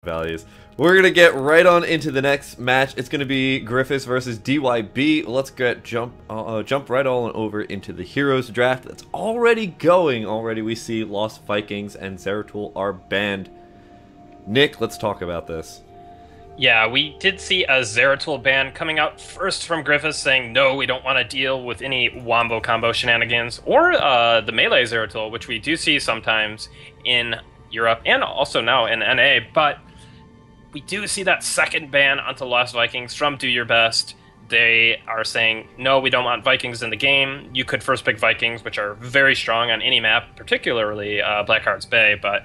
values. We're gonna get right on into the next match. It's gonna be Gryphus versus DYB. Let's jump right on over into the Heroes draft. That's already going. Already we see Lost Vikings and Zeratul are banned. Nick, let's talk about this. Yeah, we did see a Zeratul ban coming out first from Gryphus saying, no, we don't want to deal with any wombo combo shenanigans, or the melee Zeratul, which we do see sometimes in Europe and also now in NA, but we do see that second ban onto Lost Vikings from Do Your Best. They are saying, no, we don't want Vikings in the game. You could first pick Vikings, which are very strong on any map, particularly Blackheart's Bay, but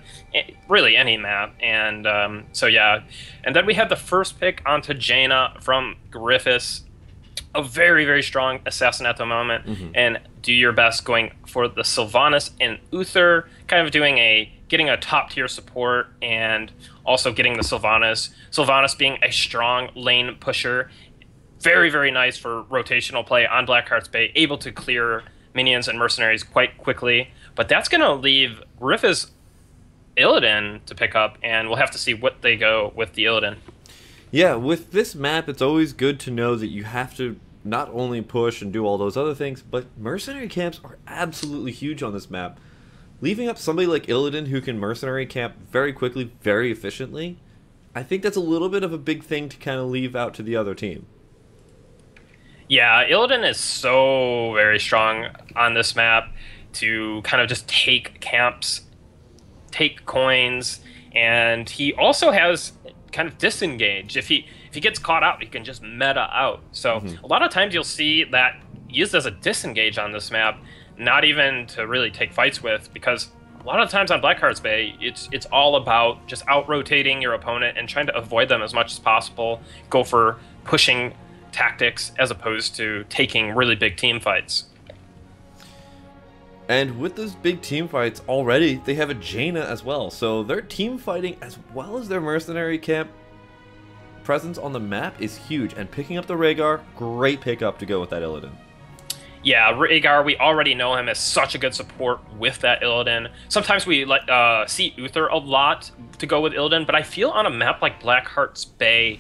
really any map. And so, yeah. And then we had the first pick onto Jaina from Gryphus. A very, very strong assassin at the moment. And Do Your Best going for the Sylvanas and Uther, kind of getting a top tier support and also getting the Sylvanas. Sylvanas being a strong lane pusher. Very, very nice for rotational play on Blackheart's Bay, able to clear minions and mercenaries quite quickly. But that's going to leave Gryphus Illidan to pick up, and we'll have to see what they go with the Illidan. Yeah, with this map, it's always good to know that you have to not only push and do all those other things, but mercenary camps are absolutely huge on this map. Leaving up somebody like Illidan who can mercenary camp very quickly, very efficiently, I think that's a little bit of a big thing to kind of leave out to the other team. Yeah, Illidan is so very strong on this map to kind of just take camps, take coins, and he also has kind of disengage. If he gets caught out, he can just meta out. So a lot of times you'll see that used as a disengage on this map, not even to really take fights with, because a lot of times on Blackheart's Bay, it's all about just out-rotating your opponent and trying to avoid them as much as possible, go for pushing tactics as opposed to taking really big team fights. And with those big team fights already, they have a Jaina as well. So their team fighting as well as their mercenary camp presence on the map is huge. And picking up the Rhaegar, great pickup to go with that Illidan. Yeah, Rhaegar, we already know him as such a good support with that Illidan. Sometimes we see Uther a lot to go with Illidan, but I feel on a map like Blackheart's Bay,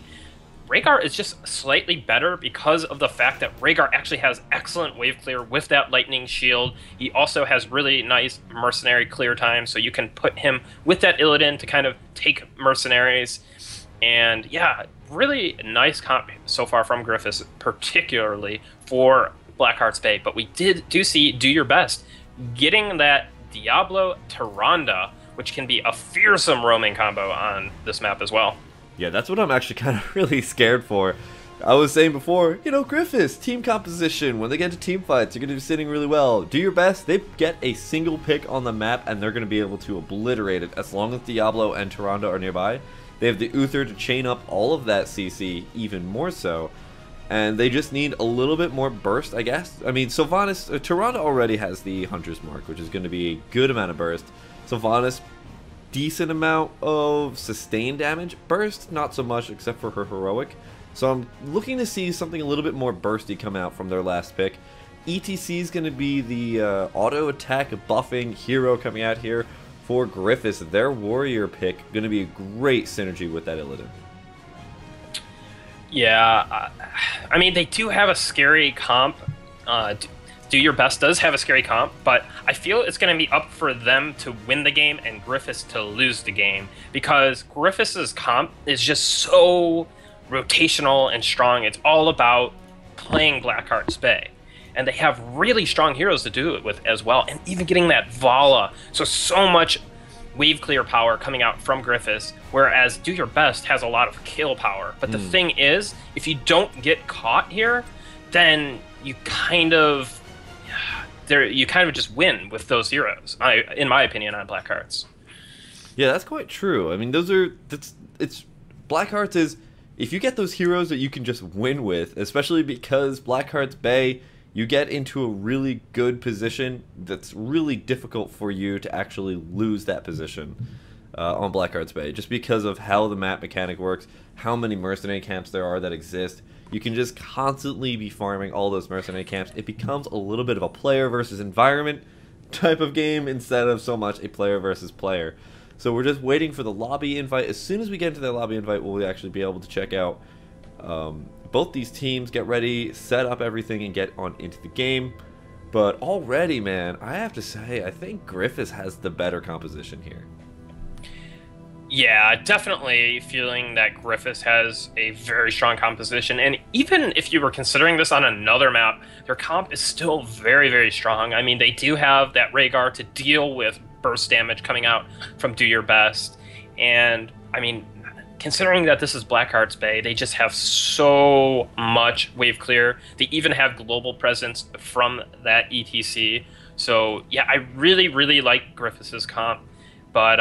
Rhaegar is just slightly better because of the fact that Rhaegar actually has excellent wave clear with that lightning shield. He also has really nice mercenary clear time, so you can put him with that Illidan to kind of take mercenaries. And yeah, really nice comp so far from Gryphus, particularly for Blackheart's Bay. But we do see Do Your Best getting that Diablo Tyrande, which can be a fearsome roaming combo on this map as well. Yeah, that's what I'm actually kind of really scared for. I was saying before, you know, Gryphus, team composition, when they get to team fights, you're going to be sitting really well. Do Your Best, they get a single pick on the map, and they're going to be able to obliterate it as long as Diablo and Tyrande are nearby. They have the Uther to chain up all of that CC, even more so. And they just need a little bit more burst, I guess. I mean, Sylvanas, Tyrande already has the Hunter's Mark, which is going to be a good amount of burst. Sylvanas, decent amount of sustained damage. Burst, not so much, except for her heroic. So I'm looking to see something a little bit more bursty come out from their last pick. ETC is going to be the auto attack buffing hero coming out here for Gryphus. Their warrior pick going to be a great synergy with that Illidan. Yeah, I mean, they do have a scary comp. Do Your Best does have a scary comp, but I feel it's going to be up for them to win the game and Gryphus to lose the game, because Gryphus's comp is just so rotational and strong. It's all about playing Blackheart's Bay, and they have really strong heroes to do it with as well, and even getting that Vala. So much wave clear power coming out from Gryphus, whereas Do Your Best has a lot of kill power. But the thing is, if you don't get caught here, then you kind of just win with those heroes, in my opinion, on Blackheart's. Yeah, that's quite true. I mean, it's Blackheart's is, if you get those heroes that you can just win with, especially because Blackheart's Bay, you get into a really good position that's really difficult for you to actually lose that position on Blackheart's Bay, just because of how the map mechanic works, how many mercenary camps there are that exist. You can just constantly be farming all those mercenary camps. It becomes a little bit of a player versus environment type of game instead of so much a player versus player. So we're just waiting for the lobby invite. As soon as we get into that lobby invite, we'll actually be able to check out both these teams, get ready, set up everything, and get on into the game. But already, man, I have to say, I think Gryphus has the better composition here. Yeah, definitely feeling that Gryphus has a very strong composition. And even if you were considering this on another map, their comp is still very, very strong. I mean, they do have that Rhaegar to deal with burst damage coming out from Do Your Best. And, I mean, considering that this is Blackheart's Bay, they just have so much wave clear. They even have global presence from that ETC. So, yeah, I really, really like Gryphus's comp. But,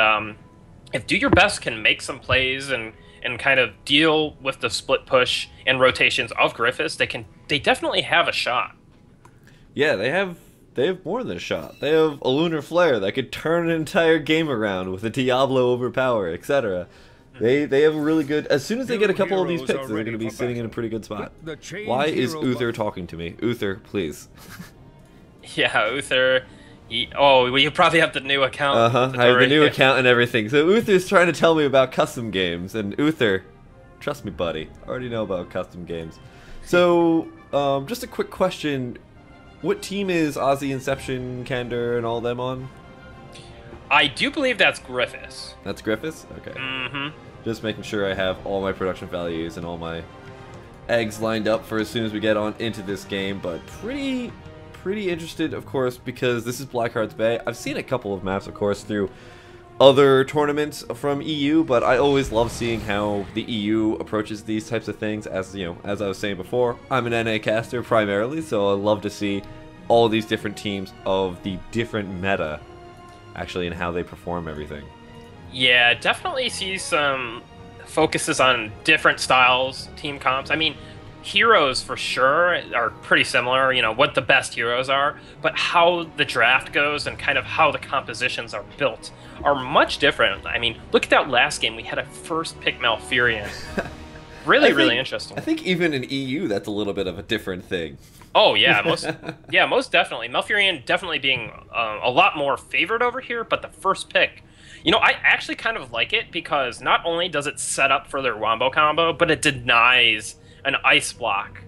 if Do Your Best can make some plays and kind of deal with the split push and rotations of Gryphus, they definitely have a shot. Yeah, they have more than a shot. They have a Lunar Flare that could turn an entire game around with a Diablo overpower, etc. They have a really good... As soon as they get a couple of these picks, they're going to be sitting in a pretty good spot. Why is Uther talking to me? Uther, please. Yeah, Uther... well, you probably have the new account. I have the new account and everything. So Uther's trying to tell me about custom games, and Uther, trust me, buddy, I already know about custom games. So, just a quick question: what team is Ozzy, Inception, Candor, and all them on? I do believe that's Gryphus. That's Gryphus? Okay. Mm-hmm. Just making sure I have all my production values and all my eggs lined up for as soon as we get on into this game, but pretty interested, of course, because this is Blackheart's Bay. I've seen a couple of maps, of course, through other tournaments from EU, but I always love seeing how the EU approaches these types of things. As you know, as I was saying before, I'm an NA caster primarily, so I love to see all these different teams of the different meta, actually, and how they perform everything. Yeah, definitely see some focuses on different styles, team comps. I mean, Heroes for sure are pretty similar, you know, what the best heroes are, but how the draft goes and kind of how the compositions are built are much different. I mean, look at that last game. We had a first pick Malfurion. Really interesting. I think even in EU, that's a little bit of a different thing. Oh, yeah, most definitely. Malfurion definitely being a lot more favored over here, but the first pick, you know, I actually kind of like it because not only does it set up for their wombo combo, but it denies an ice block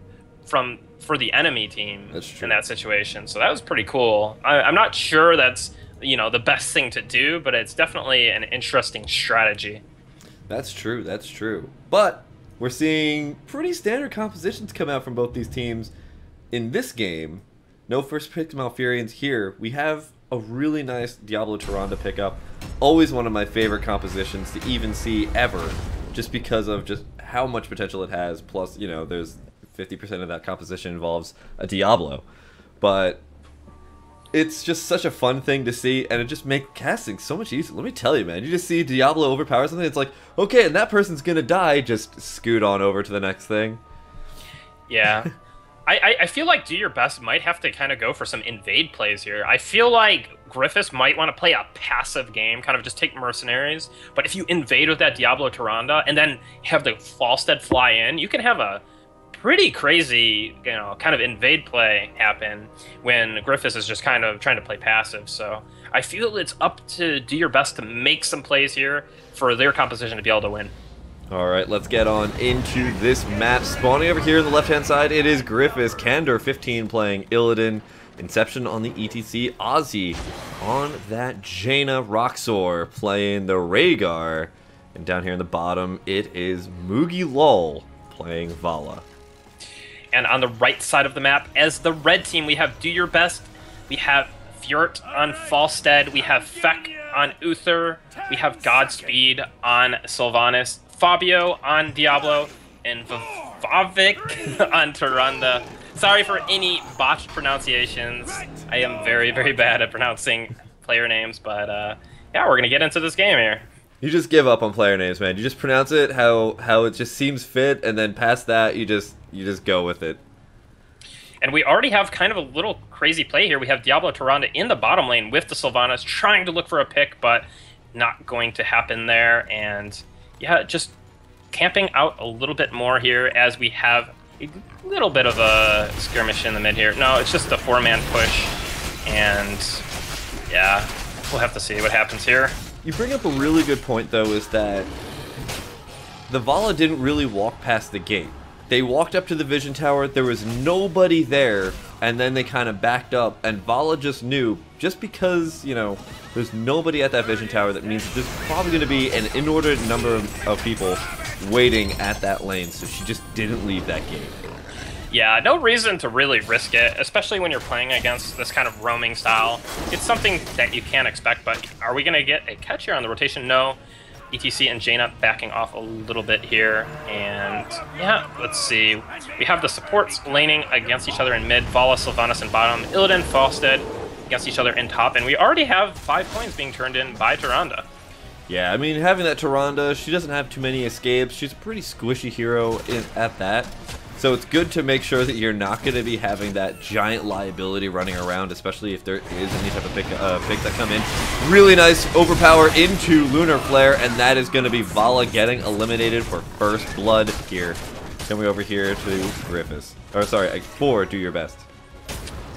for the enemy team in that situation. So that was pretty cool. I'm not sure that's, you know, the best thing to do, but it's definitely an interesting strategy. That's true, that's true. But we're seeing pretty standard compositions come out from both these teams in this game. No first pick Malfurions here. We have a really nice Diablo Tyrande pickup. Always one of my favorite compositions to even see ever, just because of just how much potential it has. Plus, you know, there's 50% of that composition involves a Diablo. But it's just such a fun thing to see, and it just makes casting so much easier. Let me tell you, man, you just see Diablo overpower something, it's like, okay, and that person's gonna die, just scoot on over to the next thing. Yeah. I feel like Do Your Best might have to kind of go for some invade plays here. I feel like Gryphus might want to play a passive game, kind of just take mercenaries. But if you invade with that Diablo Tyrande and then have the Falstead fly in, you can have a pretty crazy, you know, kind of invade play happen when Gryphus is just kind of trying to play passive. So I feel it's up to Do Your Best to make some plays here for their composition to be able to win. Alright, let's get on into this map. Spawning over here on the left-hand side, it is Gryphus. Candor 15 playing Illidan. Inception on the ETC. Ozzy on that Jaina. Roxor playing the Rhaegar. And down here in the bottom, it is Mugi Lol playing Vala. And on the right side of the map, as the red team, we have Do Your Best. We have Fjord on Falstead. We have Feck on Uther. We have Godspeed on Sylvanas. Fabio on Diablo, and Vavik on Tyrande. Sorry for any botched pronunciations. I am very, very bad at pronouncing player names, but yeah, we're going to get into this game here. You just give up on player names, man. You just pronounce it how it just seems fit, and then past that, you just go with it. And we already have kind of a little crazy play here. We have Diablo Tyrande in the bottom lane with the Sylvanas, trying to look for a pick, but not going to happen there, and yeah, just camping out a little bit more here as we have a little bit of a skirmish in the mid here. No, it's just a 4-man push, and yeah, we'll have to see what happens here. You bring up a really good point, though, is that the Vala didn't really walk past the gate. They walked up to the vision tower, there was nobody there, and then they kind of backed up, and Vala just knew, just because, you know, there's nobody at that vision tower, that means that there's probably going to be an inordinate number of people waiting at that lane, so she just didn't leave that gate. Yeah, no reason to really risk it, especially when you're playing against this kind of roaming style. It's something that you can't expect, but are we going to get a catch here on the rotation? No. ETC and Jaina backing off a little bit here, and yeah, let's see. We have the supports laning against each other in mid, Vala, Sylvanas in bottom, Illidan, Falstead against each other in top, and we already have 5 coins being turned in by Tyrande. Yeah, I mean, having that Tyrande, she doesn't have too many escapes. She's a pretty squishy hero at that. So it's good to make sure that you're not going to be having that giant liability running around, especially if there is any type of pick that come in. Really nice overpower into Lunar Flare, and that is going to be Vala getting eliminated for first blood here. Coming over here to Gryphus. Or sorry, 4, do your best.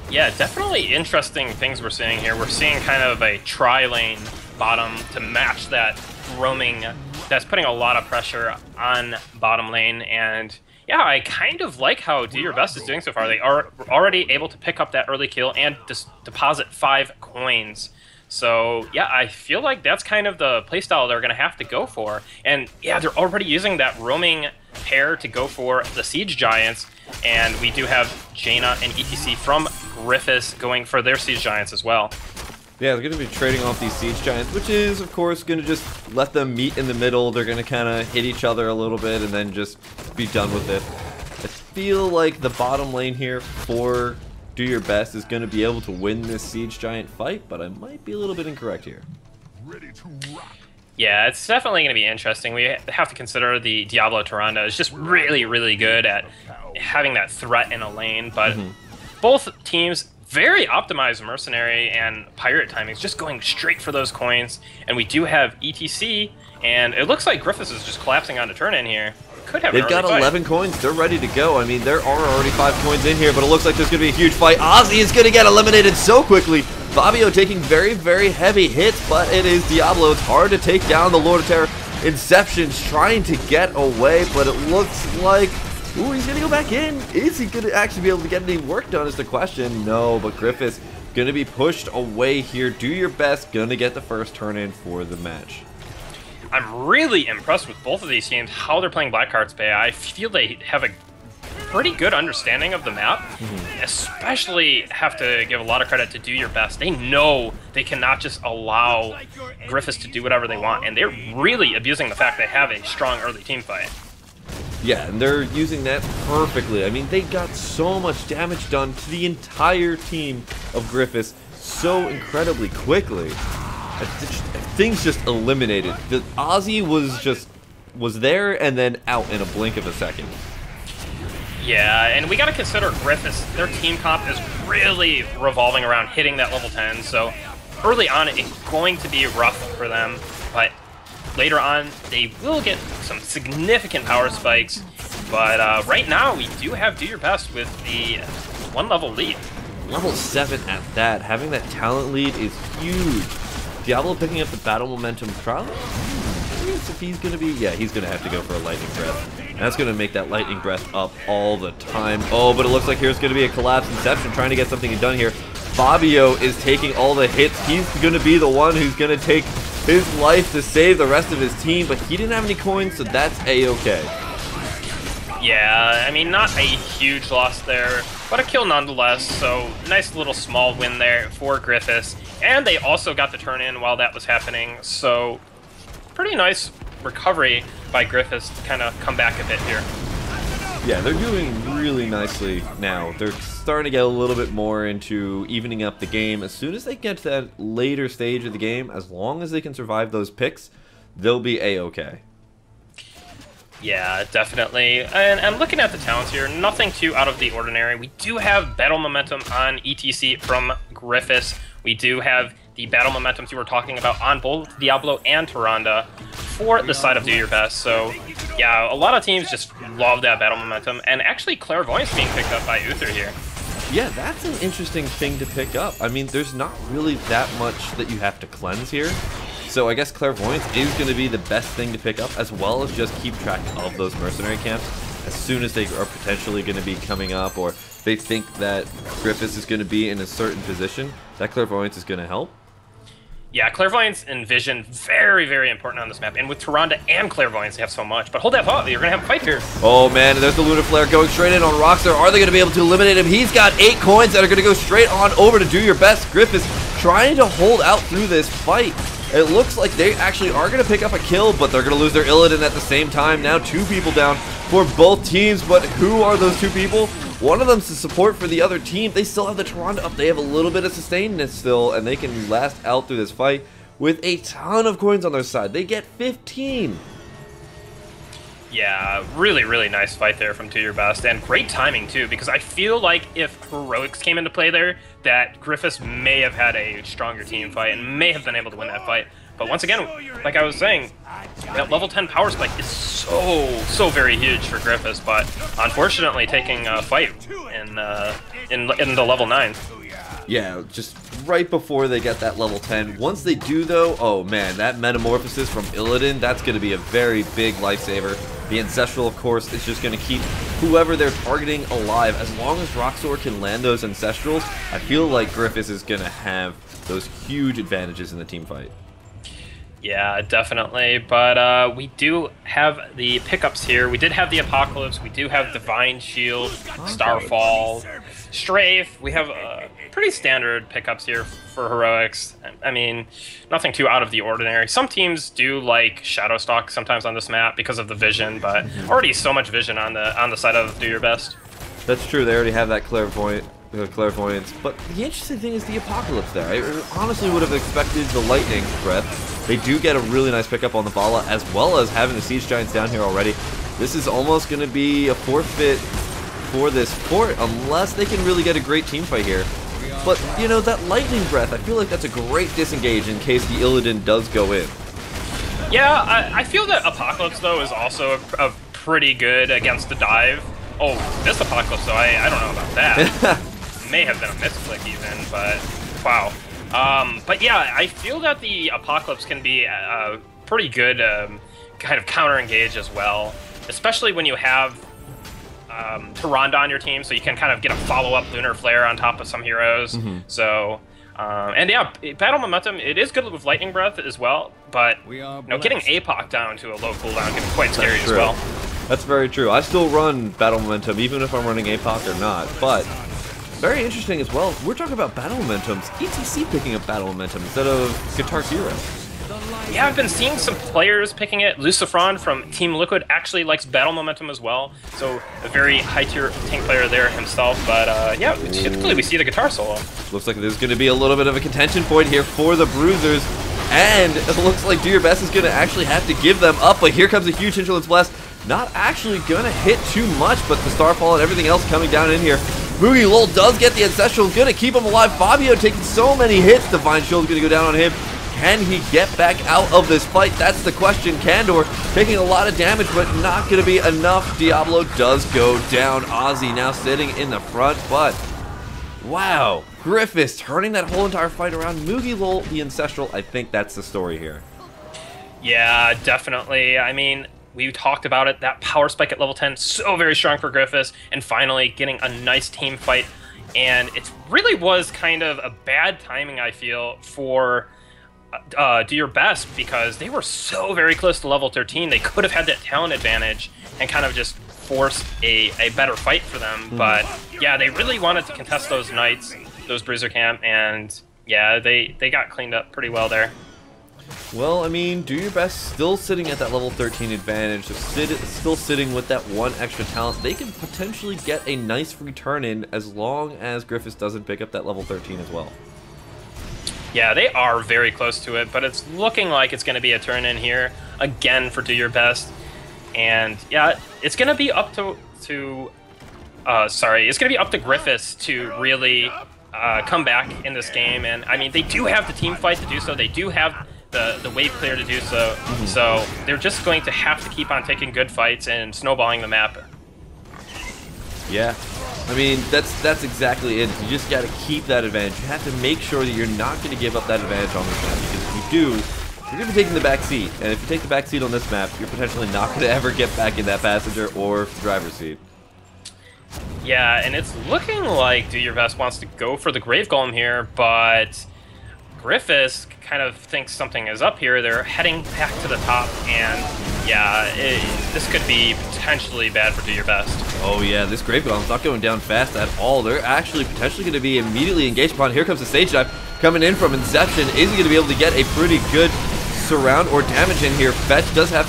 Yeah, definitely interesting things we're seeing here. We're seeing kind of a tri-lane bottom to match that roaming. That's putting a lot of pressure on bottom lane, and yeah, I kind of like how Do Your Best is doing so far. They are already able to pick up that early kill and deposit 5 coins. So yeah, I feel like that's kind of the playstyle they're going to have to go for. And yeah, they're already using that roaming pair to go for the Siege Giants. And we do have Jaina and ETC from Gryphus going for their Siege Giants as well. Yeah, they're going to be trading off these Siege Giants, which is, of course, going to just let them meet in the middle. They're going to kind of hit each other a little bit and then just be done with it. I feel like the bottom lane here for Do Your Best is going to be able to win this Siege Giant fight, but I might be a little bit incorrect here. Yeah, it's definitely going to be interesting. We have to consider the Diablo Tyrande is just really, really good at having that threat in a lane, but both teams very optimized Mercenary and Pirate timings, just going straight for those coins. And we do have ETC, and it looks like Gryphus is just collapsing on a turn-in here. Could have. They've got 11 coins. They're ready to go. I mean, there are already 5 coins in here, but it looks like there's going to be a huge fight. Ozzy is going to get eliminated so quickly. Fabio taking very, very heavy hits, but it is Diablo. It's hard to take down the Lord of Terror. Inception's trying to get away, but it looks like... Ooh, he's going to go back in. Is he going to actually be able to get any work done is the question. No, but Gryphus going to be pushed away here. Do Your Best. Going to get the first turn-in for the match. I'm really impressed with both of these teams, how they're playing Black Hearts Bay. I feel they have a pretty good understanding of the map. Especially have to give a lot of credit to Do Your Best. They know they cannot just allow Gryphus to do whatever they want, and they're really abusing the fact they have a strong early team fight. Yeah, and they're using that perfectly. I mean, they got so much damage done to the entire team of Gryphus so incredibly quickly. Things just eliminated. The Ozzy was there and then out in a blink of a second. Yeah, and we got to consider Gryphus. Their team comp is really revolving around hitting that level 10, so early on it's going to be rough for them, but later on they will get some significant power spikes. But right now we do have Do Your Best with the 1 level lead. Level 7 at that. Having that talent lead is huge. Diablo picking up the battle momentum trial. If he's going to be... Yeah, he's going to have to go for a Lightning Breath. And that's going to make that Lightning Breath up all the time. Oh, but it looks like here's going to be a collapse. Inception trying to get something done here. Fabio is taking all the hits. He's going to be the one who's going to take his life to save the rest of his team, but he didn't have any coins, so that's A-okay. Yeah, I mean, not a huge loss there, but a kill nonetheless, so nice little small win there for Gryphus. And they also got the turn-in while that was happening, so pretty nice recovery by Gryphus to kind of come back a bit here. Yeah, they're doing really nicely now. They're starting to get a little bit more into evening up the game. As soon as they get to that later stage of the game, as long as they can survive those picks, they'll be A-okay. Yeah, definitely. And I'm looking at the talents here, nothing too out of the ordinary. We do have battle momentum on ETC from Gryphus. We do have the battle momentums you were talking about on both Diablo and Tyrande for the side of Do Your Best. So yeah, a lot of teams just love that battle momentum, and actually Clairvoyance being picked up by Uther here. Yeah, that's an interesting thing to pick up. I mean, there's not really that much that you have to cleanse here. So I guess Clairvoyance is going to be the best thing to pick up, as well as just keep track of those mercenary camps as soon as they are potentially going to be coming up, or they think that Gryphus is going to be in a certain position. That Clairvoyance is going to help. Yeah, Clairvoyance and Vision, very, very important on this map. And with Tyrande and Clairvoyance, they have so much. But hold that thought, you're going to have a fight here. Oh, man, and there's the Lunar Flare going straight in on Rockstar. Are they going to be able to eliminate him? He's got 8 coins that are going to go straight on over to Do Your Best. Gryphus trying to hold out through this fight. It looks like they actually are going to pick up a kill, but they're going to lose their Illidan at the same time. Now 2 people down for both teams, but who are those 2 people? One of them's the support for the other team. They still have the Tyrande up. They have a little bit of sustainedness still, and they can last out through this fight with a ton of coins on their side. They get 15. Yeah, really, really nice fight there from Do Your Best, and great timing too, because I feel like if Heroics came into play there, that Gryphus may have had a stronger team fight and may have been able to win that fight. But once again, like I was saying, that level 10 power spike is so very huge for Gryphus, but unfortunately taking a fight in the level 9. Yeah, just right before they get that level 10. Once they do, though, oh man, that Metamorphosis from Illidan, that's going to be a very big lifesaver. The Ancestral, of course, is just going to keep whoever they're targeting alive. As long as Roxor can land those Ancestrals, I feel like Gryphus is going to have those huge advantages in the team fight. Yeah, definitely, but we do have the pickups here. We did have the Apocalypse, we do have Divine Shield, Starfall, Strafe. We have pretty standard pickups here for Heroics. I mean, nothing too out of the ordinary. Some teams do like Shadowstalk sometimes on this map because of the vision, but already so much vision on the side of Do Your Best. That's true, they already have that Clairvoyance, but the interesting thing is the Apocalypse there. I honestly would have expected the Lightning Breath. They do get a really nice pickup on the Vala, as well as having the Siege Giants down here already. This is almost going to be a forfeit for this fort, unless they can really get a great team fight here. But, you know, that Lightning Breath, I feel like that's a great disengage in case the Illidan does go in. Yeah, I feel that Apocalypse, though, is also a pretty good against the dive. Oh, this Apocalypse, though, I don't know about that. May have been a misclick even, but wow. But yeah, I feel that the Apocalypse can be a pretty good kind of counter-engage as well, especially when you have Tyrande on your team, so you can kind of get a follow-up Lunar Flare on top of some heroes. So, and yeah, Battle Momentum, it is good with Lightning Breath as well, but you know, getting APOC down to a low cooldown can be quite scary as well. That's very true. I still run Battle Momentum, even if I'm running APOC or not, but very interesting as well. We're talking about Battle Momentums. ETC picking up Battle Momentum instead of Guitar Hero. Yeah, I've been seeing some players picking it. Lucifron from Team Liquid actually likes Battle Momentum as well, so a very high-tier tank player there himself. But yeah, typically we see the guitar solo. Looks like there's going to be a little bit of a contention point here for the Bruisers, and it looks like Do Your Best is going to actually have to give them up. But here comes a huge Hinterland's Blast. Not actually going to hit too much, but the Starfall and everything else coming down in here. Moogie Lowell does get the Ancestral, going to keep him alive. Fabio taking so many hits. Divine Shield is going to go down on him. Can he get back out of this fight? That's the question. Kandor taking a lot of damage, but not going to be enough. Diablo does go down. Ozzy now sitting in the front, but wow. Gryphus turning that whole entire fight around. Moogie Lowell, the Ancestral, I think that's the story here. Yeah, definitely. I mean, we talked about it, that power spike at level 10, so very strong for Gryphus, and finally getting a nice team fight. And it really was kind of a bad timing, I feel, for Do Your Best, because they were so very close to level 13. They could have had that talent advantage and kind of just forced a better fight for them. But yeah, they really wanted to contest those Knights, those Bruiser Camp, and yeah, they got cleaned up pretty well there. Well, I mean, Do Your Best still sitting at that level 13 advantage, still sitting with that one extra talent. They can potentially get a nice return in as long as Gryphus doesn't pick up that level 13 as well. Yeah, they are very close to it, but it's looking like it's going to be a turn in here again for Do Your Best. And yeah, it's going to be up to Gryphus to really come back in this game. And I mean, they do have the team fight to do so. They do have the wave clear to do so. So they're just going to have to keep on taking good fights and snowballing the map. Yeah, I mean, that's exactly it. You just got to keep that advantage. You have to make sure that you're not going to give up that advantage on this map, because if you do, you're going to be taking the back seat. And if you take the back seat on this map, you're potentially not going to ever get back in that passenger or driver's seat. Yeah, and it's looking like Do Your Best wants to go for the Grave Golem here, but Gryphus kind of thinks something is up here. They're heading back to the top, and yeah, this could be potentially bad for Do Your Best. Oh yeah, this Grave Golem's not going down fast at all. They're actually potentially going to be immediately engaged upon. Here comes the stage dive coming in from Inception. Is he going to be able to get a pretty good surround or damage in here? Feck does have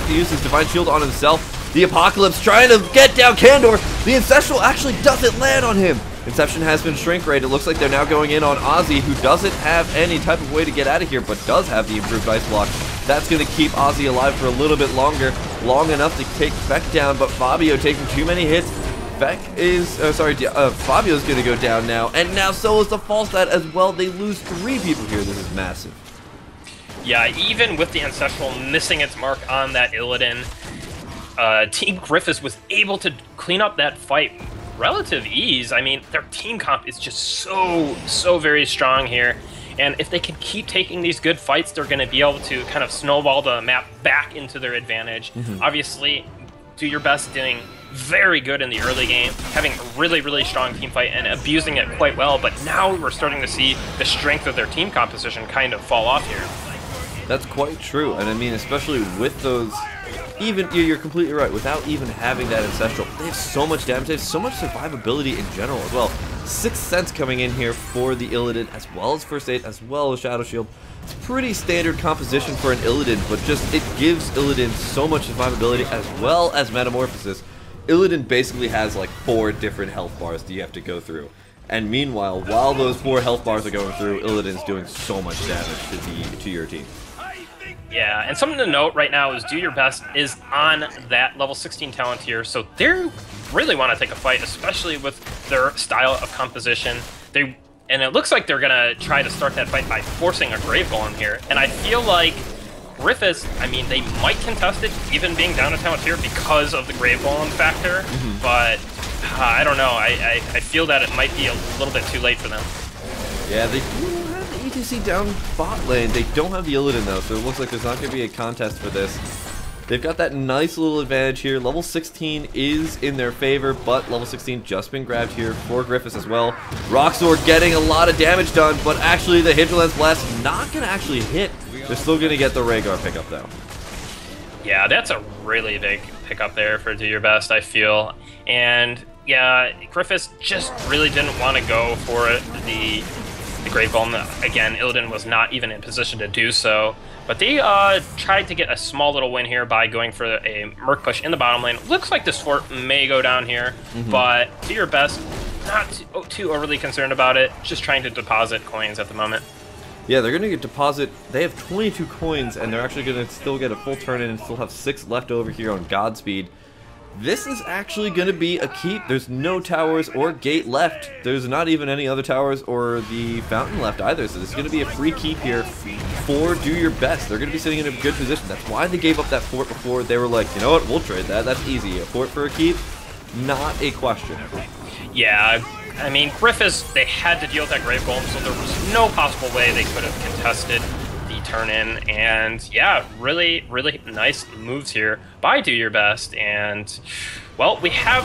to use his Divine Shield on himself. The Apocalypse trying to get down Candor. The Ancestral actually doesn't land on him. Inception has been shrink rate. It looks like they're now going in on Ozzy, who doesn't have any type of way to get out of here, but does have the improved ice block. That's going to keep Ozzy alive for a little bit longer, long enough to take Feck down, but Fabio taking too many hits. Fabio's going to go down now, and now so is the Falstad as well. They lose 3 people here. This is massive. Yeah, even with the Ancestral missing its mark on that Illidan, Team Gryphus was able to clean up that fight relative ease. I mean, their team comp is just so very strong here. And if they can keep taking these good fights, they're going to be able to kind of snowball the map back into their advantage. Obviously, Do Your Best doing very good in the early game, having a really strong team fight and abusing it quite well. But now we're starting to see the strength of their team composition kind of fall off here. That's quite true. And I mean, especially with those... you're completely right. Without even having that Ancestral, they have so much damage. They have so much survivability in general as well. 6th Sense coming in here for the Illidan, as well as First Aid, as well as Shadow Shield. It's pretty standard composition for an Illidan, but just it gives Illidan so much survivability as well as Metamorphosis. Illidan basically has like 4 different health bars that you have to go through. And meanwhile, while those 4 health bars are going through, Illidan's doing so much damage to your team. Yeah, and something to note right now is Do Your Best is on that level 16 talent tier, so they really want to take a fight, especially with their style of composition. And it looks like they're going to try to start that fight by forcing a Grave Golem here. And I feel like Gryphus, I mean, they might contest it, even being down a talent tier because of the Grave Golem factor, but I don't know. I feel that it might be a little bit too late for them. Yeah, they do have the ETC down bot lane. They don't have the Illidan though, so it looks like there's not going to be a contest for this. They've got that nice little advantage here. Level 16 is in their favor, but level 16 just been grabbed here for Gryphus as well. Roxor getting a lot of damage done, but actually the Hydrolan's Blast not going to actually hit. They're still going to get the Rhaegar pickup though. Yeah, that's a really big pickup there for Do Your Best, I feel. And yeah, Gryphus just really didn't want to go for the Grave Golem. Again, Illidan was not even in position to do so. But they tried to get a small little win here by going for a Merc push in the bottom lane. Looks like this fort may go down here, but Do Your Best, not too overly concerned about it. Just trying to deposit coins at the moment. Yeah, they're going to deposit. They have 22 coins, and they're actually going to still get a full turn in and still have 6 left over here on Godspeed. This is actually going to be a keep. There's no towers or gate left. There's not even any other towers or the fountain left either. So this is going to be a free keep here for Do Your Best. They're going to be sitting in a good position. That's why they gave up that fort before. They were like, you know what, we'll trade that. That's easy. A fort for a keep? Not a question. Yeah, I mean, Gryphus, they had to deal with that Grave Golem, so there was no possible way they could have contested the turn-in. And yeah, really nice moves here by Do Your Best. And, well, we have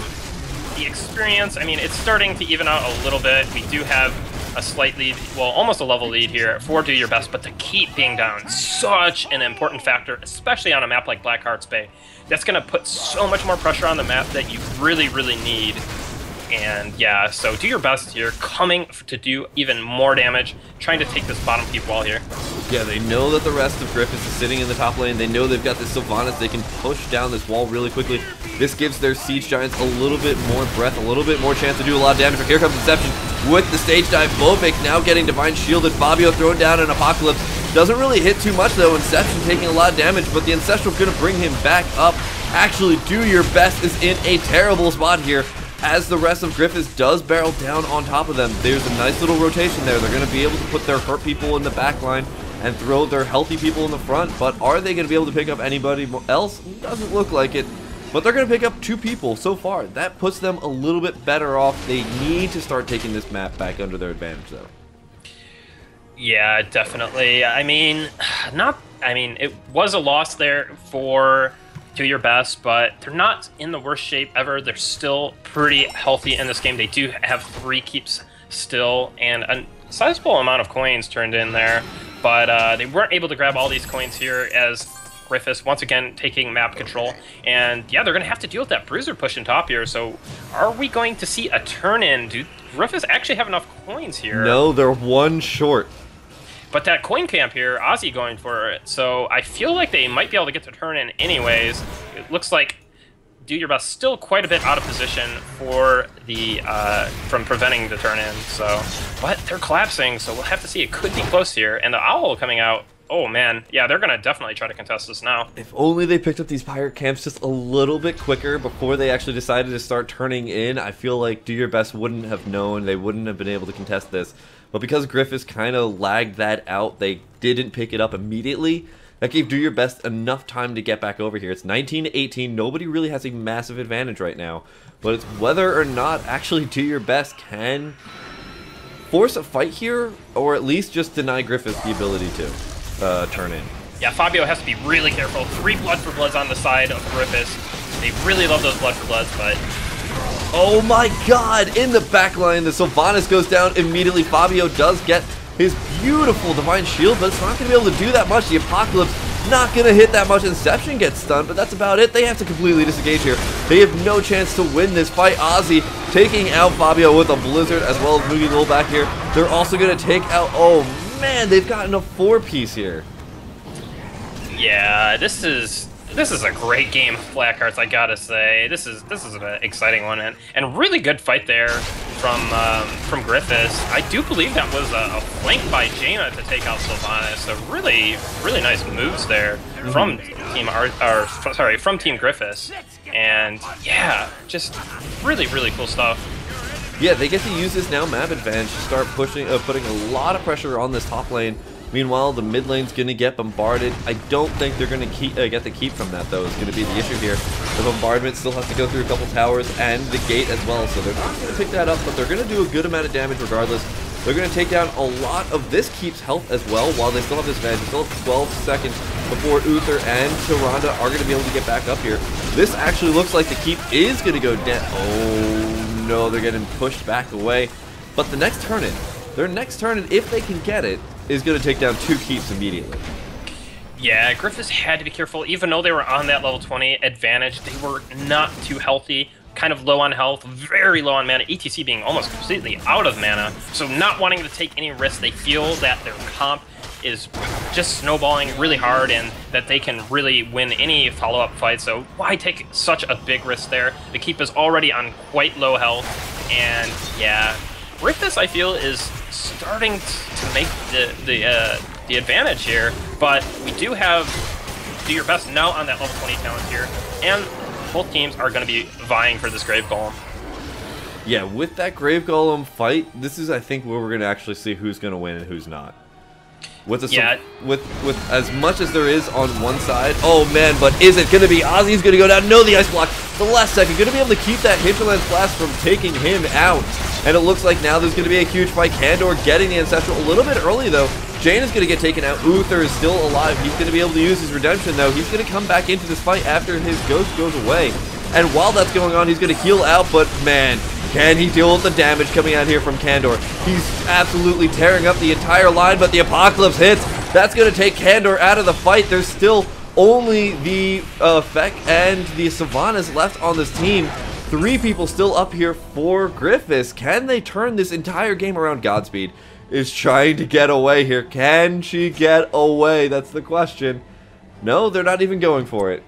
the experience. I mean, it's starting to even out a little bit. We do have a slight lead, well, almost a level lead here for Do Your Best, but the keep being down, such an important factor, especially on a map like Blackheart's Bay. That's going to put so much more pressure on the map that you really need. And yeah, so Do Your Best here, coming to do even more damage, trying to take this bottom keep wall here. Yeah, they know that the rest of Gryphus is sitting in the top lane. They know they've got this Sylvanas. They can push down this wall really quickly. This gives their Siege Giants a little bit more breath, a little bit more chance to do a lot of damage. But here comes Inception with the stage dive. Bovik now getting Divine Shielded. Fabio throwing down an Apocalypse. Doesn't really hit too much though. Inception taking a lot of damage, but the Ancestral gonna bring him back up. Actually, Do Your Best is in a terrible spot here, as the rest of Gryphus does barrel down on top of them. There's a nice little rotation there. They're going to be able to put their hurt people in the back line and throw their healthy people in the front, but are they going to be able to pick up anybody else? Doesn't look like it, but they're going to pick up 2 people so far. That puts them a little bit better off. They need to start taking this map back under their advantage, though. Yeah, definitely. I mean, not I mean, it was a loss there for Do Your Best, but they're not in the worst shape ever. They're still pretty healthy in this game. They do have 3 keeps still, and a sizable amount of coins turned in there, but they weren't able to grab all these coins here as Gryphus once again taking map control. And yeah, they're going to have to deal with that bruiser push in top here. So are we going to see a turn-in? Do Gryphus actually have enough coins here? No, they're 1 short. But that coin camp here, Ozzy going for it. So I feel like they might be able to get the turn-in anyways. It looks like Do Your Best still quite a bit out of position for the from preventing the turn-in. So, but they're collapsing, so we'll have to see. It could be close here. And the Owl coming out. Oh man, yeah, they're gonna definitely try to contest this now. If only they picked up these pirate camps just a little bit quicker before they actually decided to start turning in. I feel like Do Your Best wouldn't have known, they wouldn't have been able to contest this. But because Gryphus kind of lagged that out, they didn't pick it up immediately. That gave Do Your Best enough time to get back over here. It's 19-18, nobody really has a massive advantage right now. But it's whether or not actually Do Your Best can force a fight here, or at least just deny Gryphus the ability to turn in. Yeah, Fabio has to be really careful. 3 Blood for Bloods on the side of Gryphus. They really love those Blood for Bloods, but... Oh my god! In the back line, the Sylvanas goes down immediately. Fabio does get his beautiful Divine Shield, but it's not going to be able to do that much. The Apocalypse not going to hit that much. Inception gets stunned, but that's about it. They have to completely disengage here. They have no chance to win this fight. Ozzy taking out Fabio with a Blizzard, as well as Moogie Lil back here. They're also going to take out... Oh man, they've gotten a 4-piece here. Yeah, this is a great game of Black Hearts, I gotta say. This is an exciting one, and really good fight there from Gryphus. I do believe that was a flank by Jaina to take out Sylvanas. So really nice moves there from Team Gryphus. And yeah, just really cool stuff. Yeah, they get to use this now map advantage to start pushing, putting a lot of pressure on this top lane. Meanwhile, the mid lane's going to get bombarded. I don't think they're going to get the keep from that, though, is going to be the issue here. The bombardment still has to go through a couple towers and the gate as well, so they're not going to pick that up, but they're going to do a good amount of damage regardless. They're going to take down a lot of this keep's health as well, while they still have this advantage. They still have 12 seconds before Uther and Tyrande are going to be able to get back up here. This actually looks like the keep is going to go down. Oh no, they're getting pushed back away. But the next turn-in, their next turn-in, if they can get it, is going to take down 2 keeps immediately. Yeah, Gryphus had to be careful. Even though they were on that level 20 advantage, they were not too healthy, kind of low on health, very low on mana, ETC being almost completely out of mana. So not wanting to take any risks, they feel that their comp is just snowballing really hard and that they can really win any follow-up fight. So why take such a big risk there? The keep is already on quite low health, and yeah, Gryphus, I feel, is starting to make the advantage here, but we do have Do Your Best now on that level 20 talent here, and both teams are going to be vying for this Grave Golem. Yeah, with that Grave Golem fight, this is, I think, where we're going to actually see who's going to win and who's not. With as much as there is on one side, oh man, but is it going to be Ozzy's going to go down? No, the Ice Block, the last second, going to be able to keep that Hinterland's Blast from taking him out. And it looks like now there's going to be a huge fight. Kandor getting the Ancestral a little bit early, though. Jaina's going to get taken out. Uther is still alive. He's going to be able to use his redemption, though. He's going to come back into this fight after his ghost goes away. And while that's going on, he's going to heal out, but man, can he deal with the damage coming out here from Kandor? He's absolutely tearing up the entire line, but the Apocalypse hits. That's going to take Kandor out of the fight. There's still only the Feck and the Sylvanas left on this team. 3 people still up here for Gryphus. Can they turn this entire game around? Godspeed is trying to get away here. Can she get away? That's the question. No, they're not even going for it.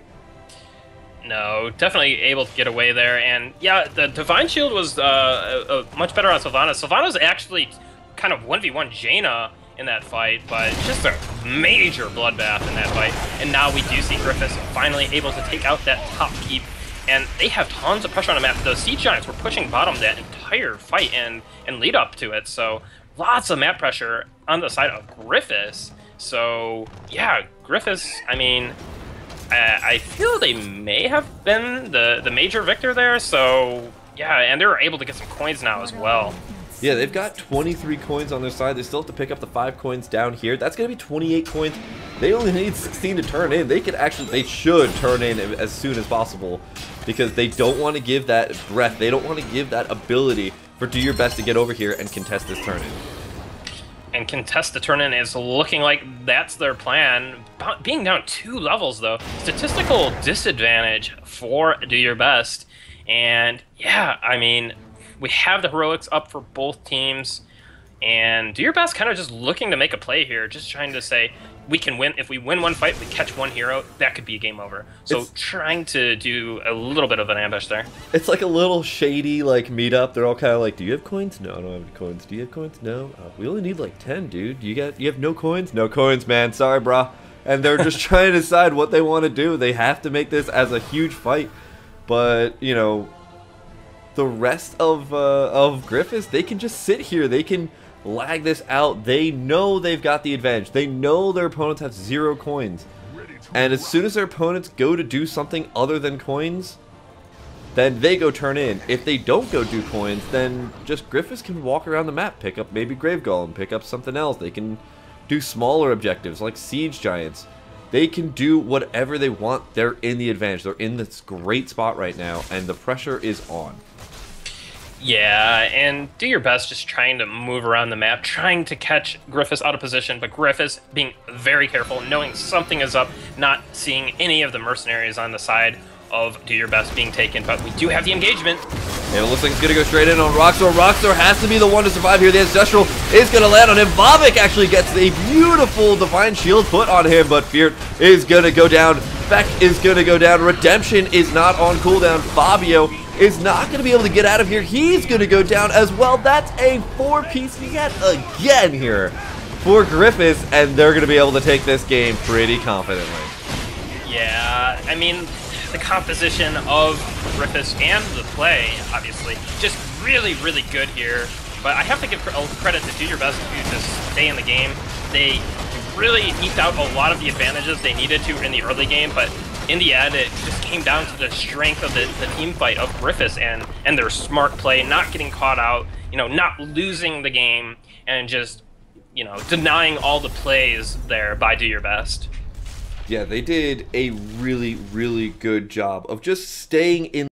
No, definitely able to get away there, and yeah, the Divine Shield was much better on Sylvanas. Sylvanas actually kind of 1v1 Jaina in that fight, but just a major bloodbath in that fight. And now we do see Gryphus finally able to take out that top keep, and they have tons of pressure on the map. The Siege Giants were pushing bottom that entire fight and lead up to it, so lots of map pressure on the side of Gryphus. So yeah, Gryphus, I mean, I feel they may have been the major victor there, so yeah, and they were able to get some coins now as well. Yeah, they've got 23 coins on their side. They still have to pick up the 5 coins down here. That's going to be 28 coins. They only need 16 to turn in. They should turn in as soon as possible because they don't want to give that breath. They don't want to give that ability for Do Your Best to get over here and contest this turn in. And contest the turn in is looking like that's their plan. Being down 2 levels though, statistical disadvantage for Do Your Best. And yeah, I mean, we have the heroics up for both teams, and Do Your Best kind of just looking to make a play here, just trying to say we can win. If we win one fight, we catch one hero, that could be a game over. So trying to do a little bit of an ambush there. It's like a little shady like meetup. They're all kind of like, do you have coins? No, I don't have any coins. Do you have coins? No. We only need like 10, dude. You have no coins? No coins, man. Sorry, brah. And they're just trying to decide what they want to do. They have to make this as a huge fight, but you know, the rest of Gryphus, they can just sit here. They can lag this out. They know they've got the advantage. They know their opponents have 0 coins. And as soon as their opponents go to do something other than coins, then they go turn in. If they don't go do coins, then just Gryphus can walk around the map, pick up maybe Grave Golem, pick up something else. They can do smaller objectives like Siege Giants. They can do whatever they want. They're in the advantage. They're in this great spot right now, and the pressure is on. Yeah, and Do Your Best just trying to move around the map, trying to catch Gryphus out of position, but Gryphus being very careful, knowing something is up, not seeing any of the mercenaries on the side of Do Your Best being taken, but we do have the engagement. And it looks like it's going to go straight in on Roxor. Roxor has to be the one to survive here. The Ancestral is going to land on him. Vavik actually gets a beautiful Divine Shield put on him, but Fear is going to go down. Beck is going to go down. Redemption is not on cooldown. Fabio is not going to be able to get out of here. He's going to go down as well. That's a 4-piece yet again here for Gryphus, and they're going to be able to take this game pretty confidently. Yeah, I mean, the composition of Gryphus and the play, obviously, just really, really good here. But I have to give credit to Do Your Best to just stay in the game. They really eked out a lot of the advantages they needed to in the early game, but in the end, it just came down to the strength of the team fight of Gryphus and their smart play, not getting caught out, you know, not losing the game, and just, you know, denying all the plays there by Do Your Best. Yeah, they did a really, really good job of just staying in